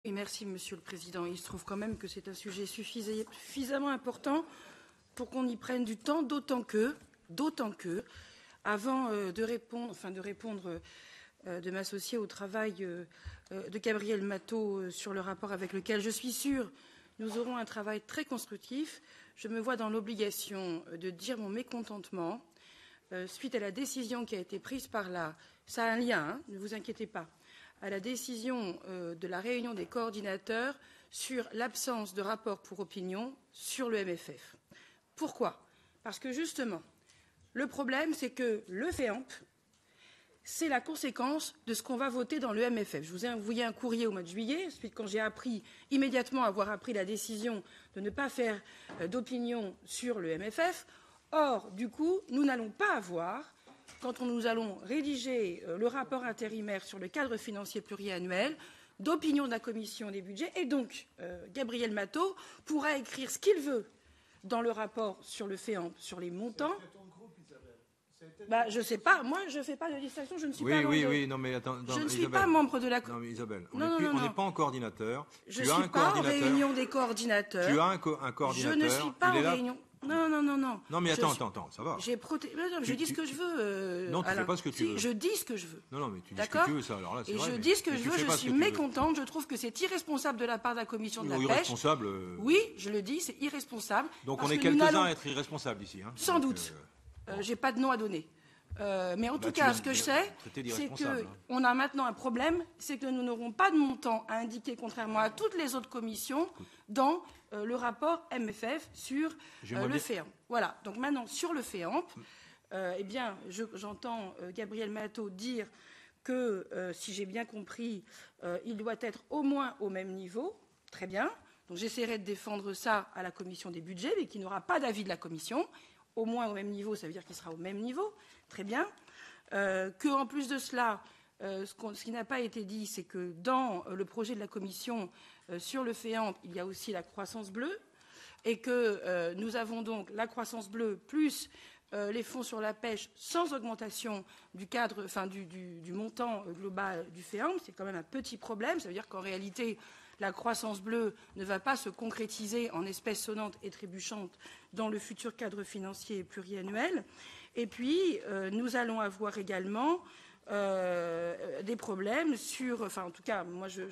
Et merci, Monsieur le Président. Il se trouve quand même que c'est un sujet suffisamment important pour qu'on y prenne du temps, d'autant que, avant de répondre, de m'associer au travail de Gabriel Matot sur le rapport avec lequel je suis sûre nous aurons un travail très constructif, je me vois dans l'obligation de dire mon mécontentement suite à la décision qui a été prise par là. Ça a un lien, hein, ne vous inquiétez pas, à la décision de la réunion des coordinateurs sur l'absence de rapport pour opinion sur le MFF. Pourquoi? Parce que justement, le problème, c'est que le FEAMP, c'est la conséquence de ce qu'on va voter dans le MFF. Je vous ai envoyé un courrier au mois de juillet, suite quand j'ai immédiatement avoir appris la décision de ne pas faire d'opinion sur le MFF. Or, du coup, nous n'allons pas avoir, quand nous allons rédiger le rapport intérimaire sur le cadre financier pluriannuel, d'opinion de la commission des budgets. Et donc, Gabriel Matot pourra écrire ce qu'il veut dans le rapport sur le FEAMP, sur les montants. Je ne sais pas. Moi, je ne fais pas de distinction. Je ne suis pas membre. Oui. Non, mais attends. Je ne suis pas membre de la. Non, mais Isabelle, on n'est pas en coordinateur. Je ne suis pas en réunion des coordinateurs. Tu as un coordinateur. Je ne suis pas en réunion. Non. Non, mais attends, ça va. Je dis ce que je veux. Non, tu ne fais pas ce que tu veux. Je dis ce que je veux. Non, mais tu dis ce que tu veux, ça. Alors là, c'est vrai. Et je dis ce que je veux. Je suis mécontente. Je trouve que c'est irresponsable de la part de la commission de la pêche. Irresponsable. Oui, je le dis, c'est irresponsable. Donc on est quelques-uns à être irresponsables ici. Sans doute. J'ai pas de nom à donner. Mais en tout cas, ce que je sais, c'est qu'on a maintenant un problème, c'est que nous n'aurons pas de montant à indiquer, contrairement à toutes les autres commissions, dans le rapport MFF sur le FEAMP. Voilà. Donc maintenant, sur le FEAMP, j'entends Gabriel Matot dire que, si j'ai bien compris, il doit être au moins au même niveau. Très bien. Donc j'essaierai de défendre ça à la commission des budgets, mais qui n'aura pas d'avis de la commission. Au moins au même niveau, ça veut dire qu'il sera au même niveau. Très bien. Qu'en plus de cela, ce qui n'a pas été dit, c'est que dans le projet de la Commission sur le FEAMP, il y a aussi la croissance bleue et que nous avons donc la croissance bleue plus les fonds sur la pêche sans augmentation du cadre, du montant global du FEAMP. C'est quand même un petit problème. Ça veut dire qu'en réalité, la croissance bleue ne va pas se concrétiser en espèces sonnantes et trébuchantes dans le futur cadre financier pluriannuel. Et puis, nous allons avoir également des problèmes sur... en tout cas, moi, je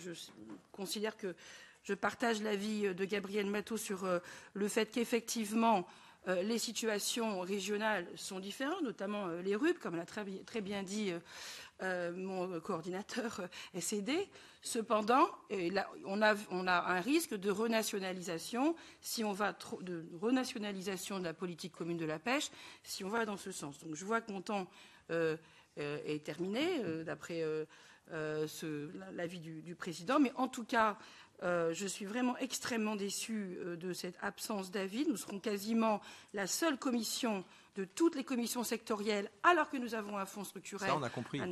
considère que je partage l'avis de Gabriel Matot sur le fait qu'effectivement, les situations régionales sont différentes, notamment les RUP, comme l'a très bien dit mon coordinateur SED. Cependant, on a un risque de renationalisation de renationalisation de la politique commune de la pêche si on va dans ce sens. Donc je vois que mon temps est terminé d'après l'avis du président, mais en tout cas, je suis vraiment extrêmement déçue de cette absence d'avis. Nous serons quasiment la seule commission de toutes les commissions sectorielles, alors que nous avons un fonds structurel. Ça, on a compris.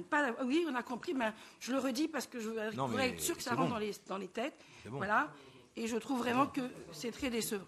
Oui, on a compris, mais je le redis parce que je voudrais être sûr que ça rentre dans les têtes. Bon. Voilà. Et je trouve vraiment que c'est très décevant.